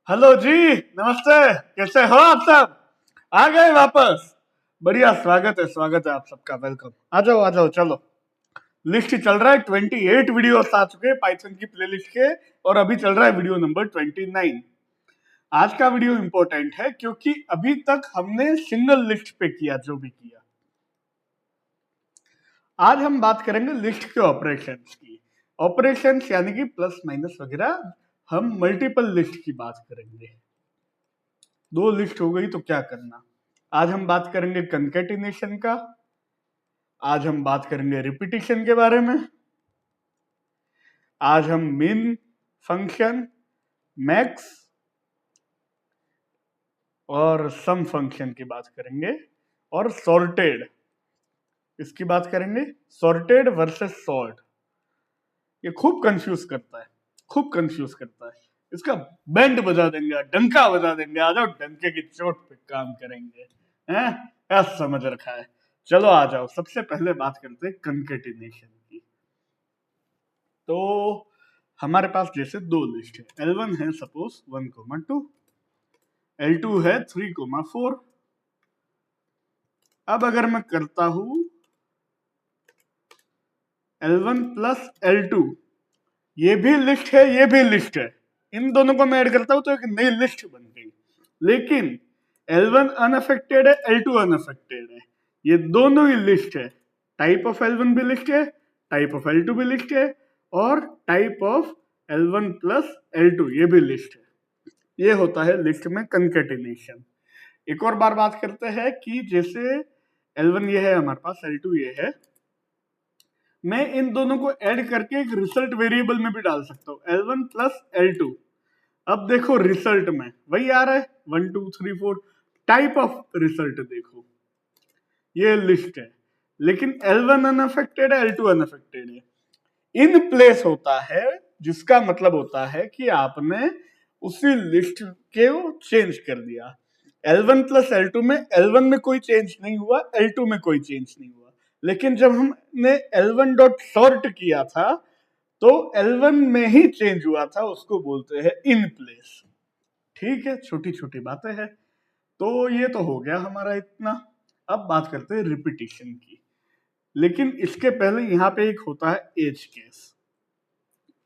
Hello जी। नमस्ते। कैसे हो आप सब? आ गए वापस। बढ़िया, स्वागत है आप सबका। वेलकम। आ जाओ आ जाओ, चलो। लिस्ट चल रहा है, 28 वीडियो आ चुके हैं पाइथन की प्लेलिस्ट के। और अभी चल रहा है वीडियो नंबर 29। आज का वीडियो इंपॉर्टेंट है क्योंकि अभी तक हमने सिंगल लिस्ट पे किया जो भी किया। आज हम बात करेंगे लिस्ट के ऑपरेशंस की। ऑपरेशंस यानी कि प्लस माइनस वगैरह। हम मल्टीपल लिस्ट की बात करेंगे। दो लिस्ट हो गई तो क्या करना। आज हम बात करेंगे कंकेटिनेशन का। आज हम बात करेंगे रिपीटिशन के बारे में। आज हम मिन फंक्शन, मैक्स और सम फंक्शन की बात करेंगे। और सॉर्टेड, इसकी बात करेंगे। Sorted versus sort. ये खूब कंफ्यूज करता है, खूब कंफ्यूज करता है। इसका बैंड बजा देंगे, डंका बजा देंगे। आ जाओ, डंके की चोट पे काम करेंगे। हैं? क्या समझ रखा है? चलो आ जाओ। सबसे पहले बात करते हैं कंकेटिनेशन की। तो हमारे पास जैसे दो लिस्ट है। L1 है सपोज 1,2, L2 है 3,4। अब अगर मैं करता हूं L1 प्लस L2, ये भी लिस्ट है, ये भी लिस्ट है। इन दोनों को मैं ऐड करता हूं तो एक नई लिस्ट बन गई। लेकिन L1 अनअफेक्टेड है, L2 अनअफेक्टेड है। ये दोनों ही लिस्ट है। टाइप ऑफ L1 भी लिस्ट है, टाइप ऑफ L2 भी लिस्ट है, और type of L1 plus L2 ये भी लिस्ट है। ये होता है लिस्ट में कंकेटिनेशन। एक और बार बात करते हैं कि जैसे L1 ये है हमारे पास, L2 ये है। मैं इन दोनों को ऐड करके एक रिजल्ट वेरिएबल में भी डाल सकता हूँ, L1 प्लस L2। अब देखो रिजल्ट में वही आ रहा है, 1 2 3 4। टाइप ऑफ रिजल्ट देखो, ये लिस्ट है। लेकिन L1 अनअफेक्टेड है, L2 अनअफेक्टेड है। इन प्लेस होता है, जिसका मतलब होता है कि आपने उसी लिस्ट के चेंज कर दिया। L1 प्लस L2 में L1 में कोई चेंज नहीं हुआ, L2 में कोई चेंज नहीं हुआ। लेकिन जब हमने L1 डॉट सॉर्ट किया था तो L1 में ही चेंज हुआ था, उसको बोलते हैं इन प्लेस। ठीक है, छोटी छोटी बातें हैं। तो ये तो हो गया हमारा इतना। अब बात करते हैं रिपीटिशन की। लेकिन इसके पहले यहाँ पे एक होता है एज केस।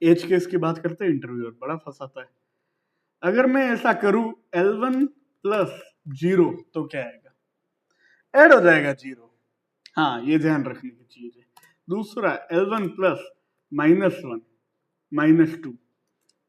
एज केस की बात करते हैं, इंटरव्यूअर बड़ा फंसाता है। अगर मैं ऐसा करूं L1 प्लस 0 तो क्या आएगा? ऐड हो जाएगा 0। हाँ, ये ध्यान रखने की चीज है। दूसरा L1 प्लस -1 -2,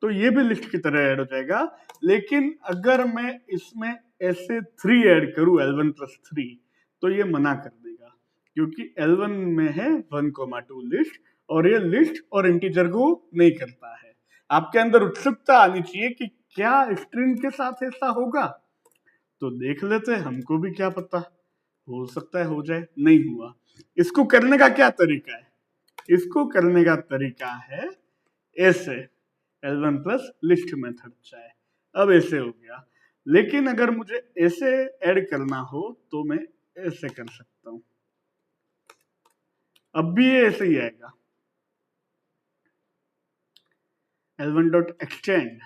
तो ये भी लिस्ट की तरह ऐड हो जाएगा। लेकिन अगर मैं इसमें ऐसे 3 ऐड करूं L1 प्लस 3, तो ये मना कर देगा क्योंकि L1 में है 1,2 लिस्ट, और ये लिस्ट और इंटीजर को नहीं करता है। आपके अंदर उत्सुकता आनी चाहिए कि क्या स्ट्रिंग के साथ ऐसा होगा। तो देख लेते हैं, हमको भी क्या पता, हो सकता है हो जाए। नहीं हुआ। इसको करने का क्या तरीका है? इसको करने का तरीका है ऐसे, L1 प्लस लिस्ट मेथड चाहे। अब ऐसे हो गया। लेकिन अगर मुझे ऐसे ऐड करना हो तो मैं ऐसे कर सकता हूं। अब भी ये ऐसे ही आएगा, L1 डॉट एक्सटेंड।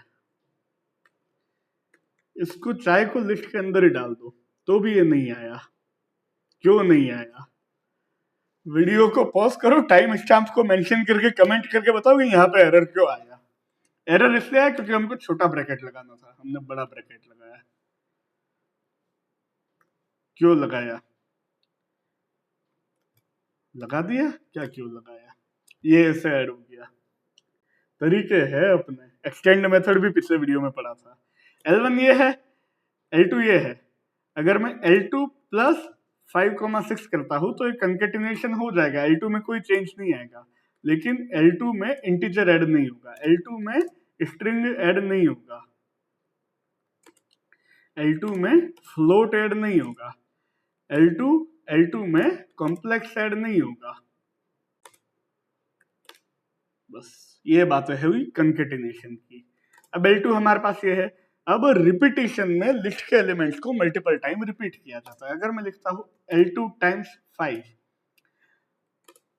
इसको चाहे को लिस्ट के अंदर ही डाल दो तो भी ये नहीं आया। क्यों नहीं आया? वीडियो को पॉज करो, टाइम स्टैम्प को मेंशन करके कमेंट करके बताओ कि यहाँ पे एरर क्यों आया। एरर इसलिए आया क्योंकि हमको छोटा ब्रैकेट लगाना था, हमने बड़ा ब्रैकेट लगाया। क्यों लगाया? लगा दिया क्या? क्यों लगाया? ये ऐसे ऐड हो गया। तरीके है अपने। एक्सटेंड मेथड भी पिछले वीडियो में पढ़ा था। L1 ये है, L2 ये है। अगर मैं L2 प्लस 5,6 करता हूं तो एक कंकेटिनेशन हो जाएगा। L2 में कोई चेंज नहीं आएगा। लेकिन L2 में इंटीजर ऐड नहीं होगा, L2 में स्ट्रिंग ऐड नहीं होगा, L2 में फ्लोट ऐड नहीं होगा, L2 में कॉम्प्लेक्स ऐड नहीं होगा। बस ये बातें हुई कंकेटिनेशन की। अब L2 हमारे पास ये है। अब रिपीटिशन में लिस्ट के एलिमेंट्स को मल्टीपल टाइम रिपीट किया जाता है। अगर मैं लिखता हूं L2 टाइम्स 5,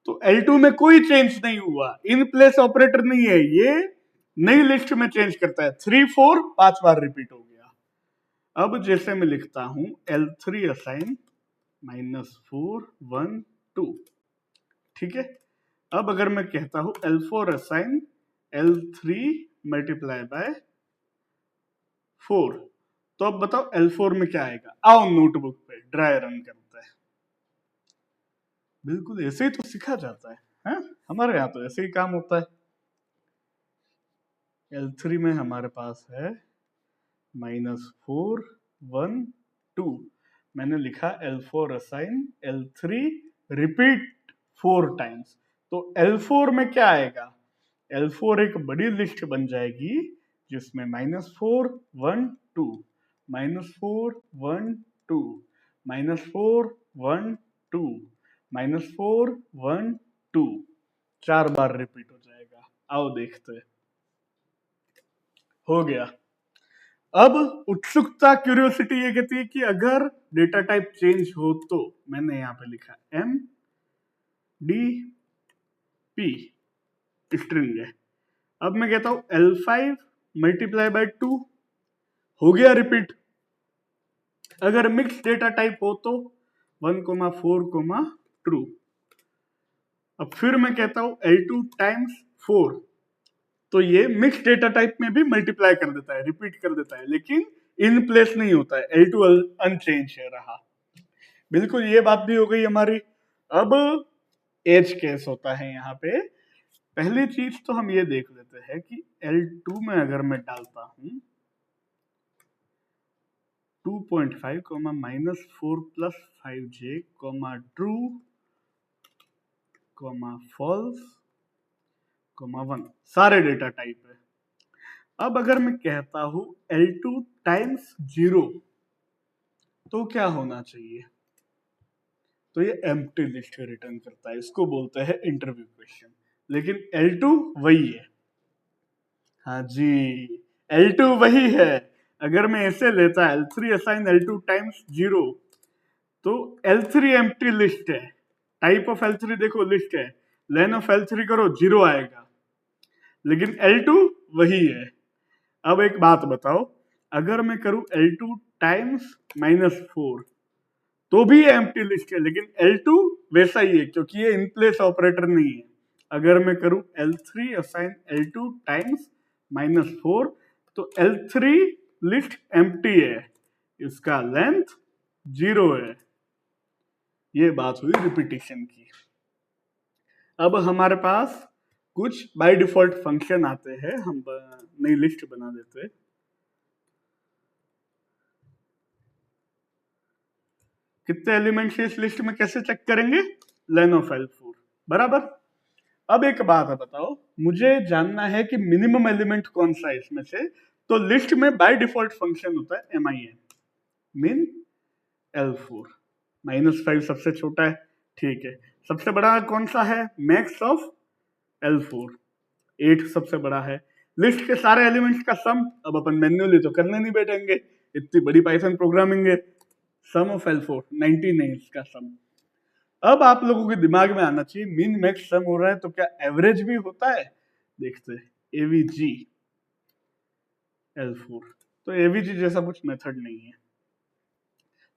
तो L2 में कोई चेंज नहीं हुआ, इन प्लेस ऑपरेटर नहीं है, ये नई लिस्ट में चेंज करता है। 3 4 5 बार रिपीट हो गया। अब जैसे मैं लिखता हूं L3 असाइन -4 1 2, ठीक है। अब अगर मैं कहता हूं L4 assign L3 multiply by 4, तो अब बताओ L4 में क्या आएगा। आओ नोटबुक पे ड्राई रन करते हैं। बिल्कुल ऐसे ही तो सीखा जाता है, हाँ? हमारे यहाँ तो ऐसे ही काम होता है। L3 में हमारे पास है -4 1 2। मैंने लिखा L4 assign L3 repeat 4 times. तो L4 में क्या आएगा। L4 एक बड़ी लिस्ट बन जाएगी जिसमें -4 1 2 -4 1 2 -4 1 2 -4 1 2, 4 बार रिपीट हो जाएगा। आओ देखते हैं। हो गया। अब उत्सुकता क्यूरियोसिटी ये कहती है कि अगर डेटा टाइप चेंज हो तो मैंने यहां पे लिखा एम डी पी स्ट्रिंग है। अब मैं कहता हूं L5 मल्टीप्लाई बाय 2, हो गया रिपीट। अगर मिक्स डेटा टाइप हो तो 1 4 ट्रू। अब फिर मैं कहता हूं L2 टाइम्स 4, तो ये मिक्स डेटा टाइप में भी मल्टीप्लाई कर देता है, रिपीट कर देता है, लेकिन इन प्लेस नहीं होता है। L2 अनचेंज है रहा। बिल्कुल ये बात भी हो गई हमारी। अब एज केस होता है यहाँ पे। पहली चीज तो हम ये देख लेते हैं कि L2 में अगर मैं डालता हूं 2.5 -4 + 5j ट्रू फॉल्स 1, सारे डेटा टाइप है। अब अगर मैं कहता हूं L2 टाइम्स 0, तो क्या होना चाहिए। तो ये एम्प्टी लिस्ट रिटर्न करता है, इसको बोलते हैं इंटरव्यू क्वेश्चन। लेकिन L2 वही है। हाँ जी, L2 वही है। अगर मैं ऐसे लेता L3 असाइन L2 टाइम्स 0, तो L3 एम्प्टी लिस्ट है। टाइप ऑफ L3 देखो लिस्ट है, लेन ऑफ L3 करो 0 आएगा। लेकिन L2 वही है। अब एक बात बताओ, अगर मैं करूं L2 टाइम्स -4, तो भी ये एम्प्टी लिस्ट है, लेकिन L2 वैसा ही है क्योंकि ये इन प्लेस ऑपरेटर नहीं है। अगर मैं करूं L3 असाइन L2 टाइम्स -4, तो L3 लिस्ट एम्प्टी है, इसका लेंथ 0 है। ये बात हुई रिपीटिशन की। अब हमारे पास कुछ बाय डिफॉल्ट फंक्शन आते हैं, हम नई लिस्ट बना देते हैं। कितने एलिमेंट्स इस लिस्ट में कैसे चेक करेंगे, लेन ऑफ L4 बराबर। अब एक बात है बताओ, मुझे जानना है कि मिनिमम एलिमेंट कौन सा है इसमें से। तो लिस्ट में बाय डिफॉल्ट फंक्शन होता है min, min L4। -5 सबसे छोटा है, ठीक है। सबसे बड़ा कौन सा है, मैक्स ऑफ L4। 8 सबसे बड़ा है। लिस्ट के सारे एलिमेंट्स का सम, अब अपन मैन्युअली तो करने नहीं बैठेंगे, इतनी बड़ी पाइथन प्रोग्रामिंग है। सम ऑफ L4 19 है इसका सम। अब आप लोगों के दिमाग में आना चाहिए, मिन मैक्स सम हो रहा है तो क्या एवरेज भी होता है। देखते हैं एवीजी L4, तो एवीजी जैसा कुछ मेथड नहीं है,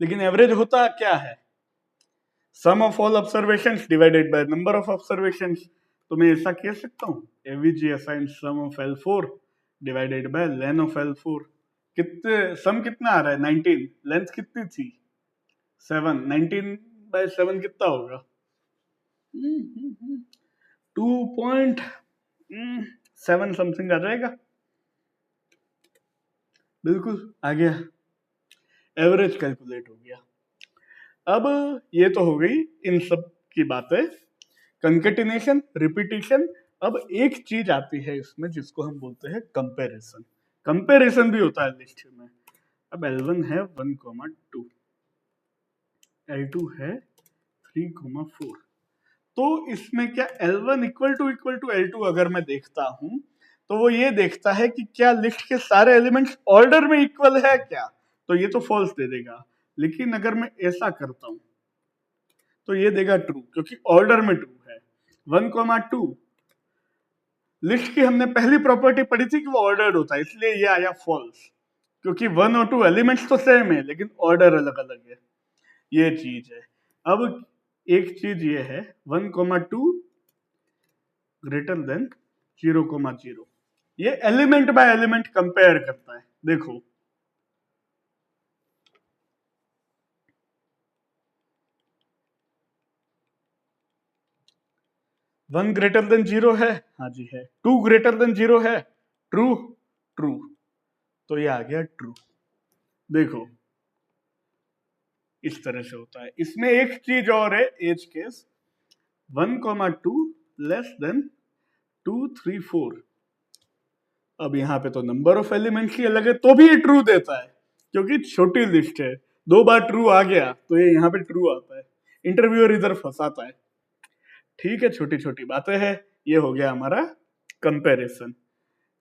लेकिन एवरेज होता क्या है, sum of all observations divided by number of observations. तो मैं ऐसा कह सकता हूँ AVG assign sum of L4 divided by len of L4। कितने सम कितना आ रहा है 19, लेंथ कितनी थी 7, 19/7 कितना होगा 2.7 समथिंग आ जाएगा। बिल्कुल आ गया, एवरेज कैलकुलेट हो गया। अब ये तो हो गई इन सब की बातें, कंकेटिनेशन, रिपीटिशन। अब एक चीज आती है इसमें जिसको हम बोलते हैं कंपैरिजन। कंपैरिजन भी होता है लिस्ट में। अब L1 है 1,2, L2 है 3,4। तो इसमें क्या L1 इक्वल टू L2 अगर मैं देखता हूं, तो वो ये देखता है कि क्या लिस्ट के सारे एलिमेंट्स ऑर्डर में इक्वल है क्या, तो ये तो फॉल्स दे देगा। लेकिन अगर मैं ऐसा करता हूं तो ये देगा ट्रू, क्योंकि ऑर्डर में ट्रू है। 1,2 लिस्ट की हमने पहली प्रॉपर्टी पढ़ी थी कि वो ऑर्डर्ड होता है, इसलिए ये आया फॉल्स, क्योंकि 1 और 2 एलिमेंट्स तो सेम है लेकिन ऑर्डर अलग अलग है, ये चीज है। अब एक चीज ये है 1,2 ग्रेटर देन 0,0, ये एलिमेंट बाय एलिमेंट कंपेयर करता है। देखो 1 ग्रेटर देन 0 है, हाँ जी है। 2 ग्रेटर देन 0 है, ट्रू ट्रू, तो ये आ गया ट्रू। देखो इस तरह से होता है। इसमें एक चीज और है, एज केस 1,2 लेस देन 2, 3, 4। अब यहाँ पे तो नंबर ऑफ एलिमेंट्स ही अलग है तो भी ये ट्रू देता है, क्योंकि छोटी लिस्ट है। 2 बार ट्रू आ गया तो ये यहाँ पे ट्रू आता है, इंटरव्यूअर इधर फंसाता है। ठीक है, छोटी छोटी बातें हैं। ये हो गया हमारा comparison.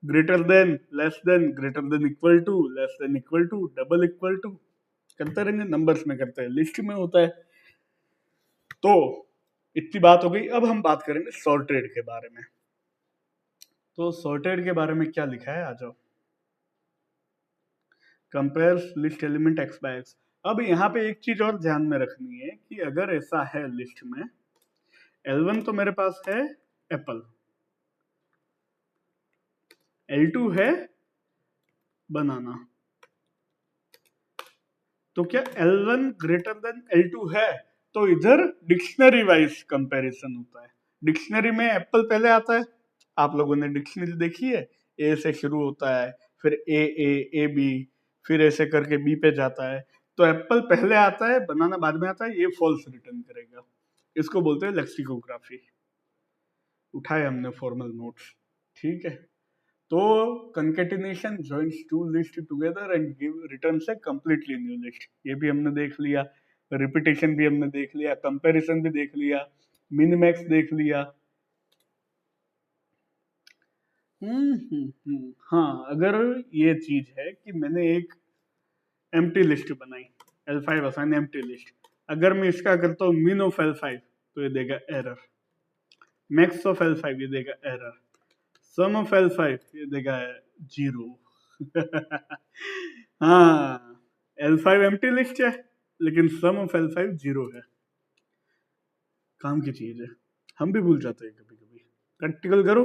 Greater than, less than, greater than equal to, less than equal to, double equal to, करते रहेंगे। नंबर्स में करते हैं, लिस्ट में होता है। तो इतनी बात हो गई। अब हम बात करेंगे सॉर्टेड के बारे में। तो सॉर्टेड के बारे में क्या लिखा है, आ जाओ। Compares list element x by x. अब यहाँ पे एक चीज और ध्यान में रखनी है कि अगर ऐसा है लिस्ट में, L1 तो मेरे पास है एप्पल, L2 है बनाना, तो क्या L1 ग्रेटर देन L2 है? तो इधर डिक्शनरी वाइज कंपैरिजन होता है। डिक्शनरी में एप्पल पहले आता है, आप लोगों ने डिक्शनरी देखी है, ए से शुरू होता है, फिर ए बी, फिर ऐसे करके बी पे जाता है। तो एप्पल पहले आता है, बनाना बाद में आता है, ये फॉल्स रिटर्न करेगा। इसको बोलते हैं लेक्सिकोग्राफी। उठाए हमने फॉर्मल नोट्स, ठीक है। तो concatenation joins two list together and give returns a completely new list, ये भी हमने देख लिया। रिपीटेशन भी हमने देख लिया, कंपैरिजन भी देख लिया, मिनिमैक्स देख लिया। हाँ, अगर ये चीज है कि मैंने एक एम्प्टी लिस्ट बनाई, L5 असाइन एम्प्टी लिस्ट, अगर मैं इसका करता हूँ min ऑफ L5 तो ये देगा एरर, मैक्स ऑफ L5 ये देगा एरर, सम ऑफ L5 ये देगा 0। हाँ, L5 एम्प्टी लिस्ट है लेकिन सम ऑफ L5 0 है। काम की चीज है, हम भी भूल जाते हैं कभी कभी। प्रैक्टिकल करो,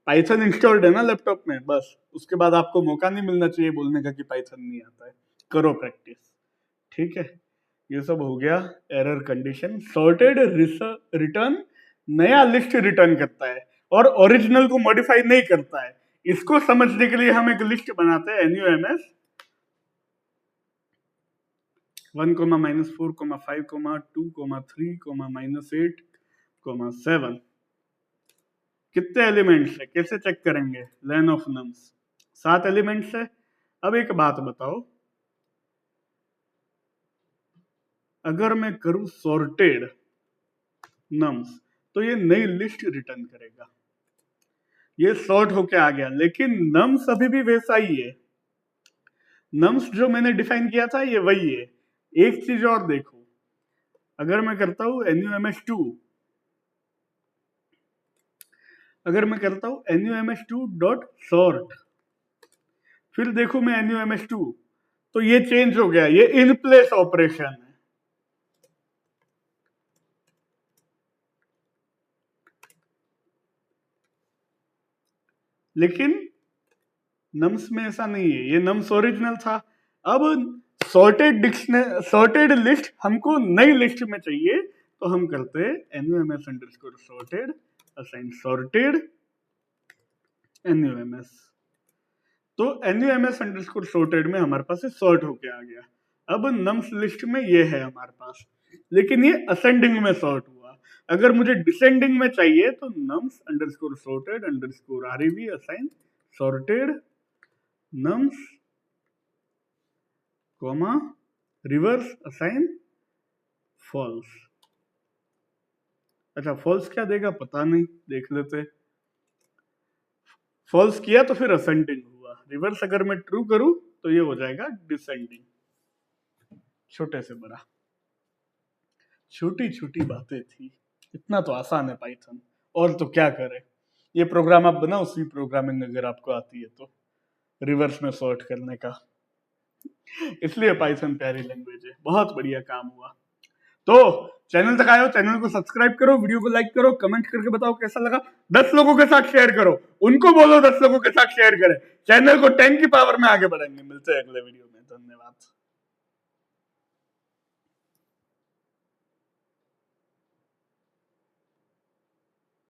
पाइथन इंस्टॉल्ड है ना लैपटॉप में, बस उसके बाद आपको मौका नहीं मिलना चाहिए बोलने का कि पाइथन नहीं आता है। करो प्रैक्टिस, ठीक है। ये सब हो गया एरर कंडीशन। सॉर्टेड रिटर्न नया लिस्ट रिटर्न करता है और ओरिजिनल को मॉडिफाई नहीं करता है। इसको समझने के लिए हम एक लिस्ट बनाते हैं, NUMS 1, -4, 5, 2, 3, -8, 7। कितने एलिमेंट्स है, कैसे चेक करेंगे? लेन ऑफ नम्स, 7 एलिमेंट्स है। अब एक बात बताओ, अगर मैं करूं सॉर्टेड नम्स तो ये नई लिस्ट रिटर्न करेगा। ये सॉर्ट होके आ गया, लेकिन नम्स अभी भी वैसा ही है। नम्स जो मैंने डिफाइन किया था ये वही है। एक चीज और देखो, अगर मैं करता हूं NUMS2, अगर मैं करता हूं NUMS2 डॉट सॉर्ट, फिर देखो मैं NUMS2, तो ये चेंज हो गया, ये इन प्लेस ऑपरेशन है। लेकिन नम्स में ऐसा नहीं है, ये नम्स ओरिजिनल था। अब सॉर्टेड लिस्ट हमको नई लिस्ट में चाहिए, तो हम करते हैं NUMS underscore sorted assign sorted NUMS। तो NUMS अंडरस्कोर सॉर्टेड में हमारे पास सॉर्ट होके आ गया। अब नम्स लिस्ट में ये है हमारे पास, लेकिन ये असेंडिंग में सॉर्ट हुआ। अगर मुझे डिसेंडिंग में चाहिए तो nums underscore sorted underscore REV assign sorted nums comma reverse assign false. अच्छा, फॉल्स क्या देगा पता नहीं, देख लेते। फॉल्स किया तो फिर असेंडिंग हुआ, रिवर्स अगर मैं ट्रू करूं तो ये हो जाएगा डिसेंडिंग। छोटे से बड़ा, छोटी छोटी बातें थी, इतना तो आसान है पाइथन, और तो क्या करे। ये प्रोग्राम आप बनाओ, सी प्रोग्रामिंग अगर आपको आती है तो, रिवर्स में सॉर्ट करने का। इसलिए पाइथन प्यारी लैंग्वेज है, बहुत बढ़िया काम हुआ। तो चैनल तक आए हो, चैनल को सब्सक्राइब करो, वीडियो को लाइक करो, कमेंट करके बताओ कैसा लगा, 10 लोगों के साथ शेयर करो, उनको बोलो 10 लोगों के साथ शेयर करें, चैनल को 10 की पावर में आगे बढ़ाएंगे। मिलते हैं अगले वीडियो में, धन्यवाद।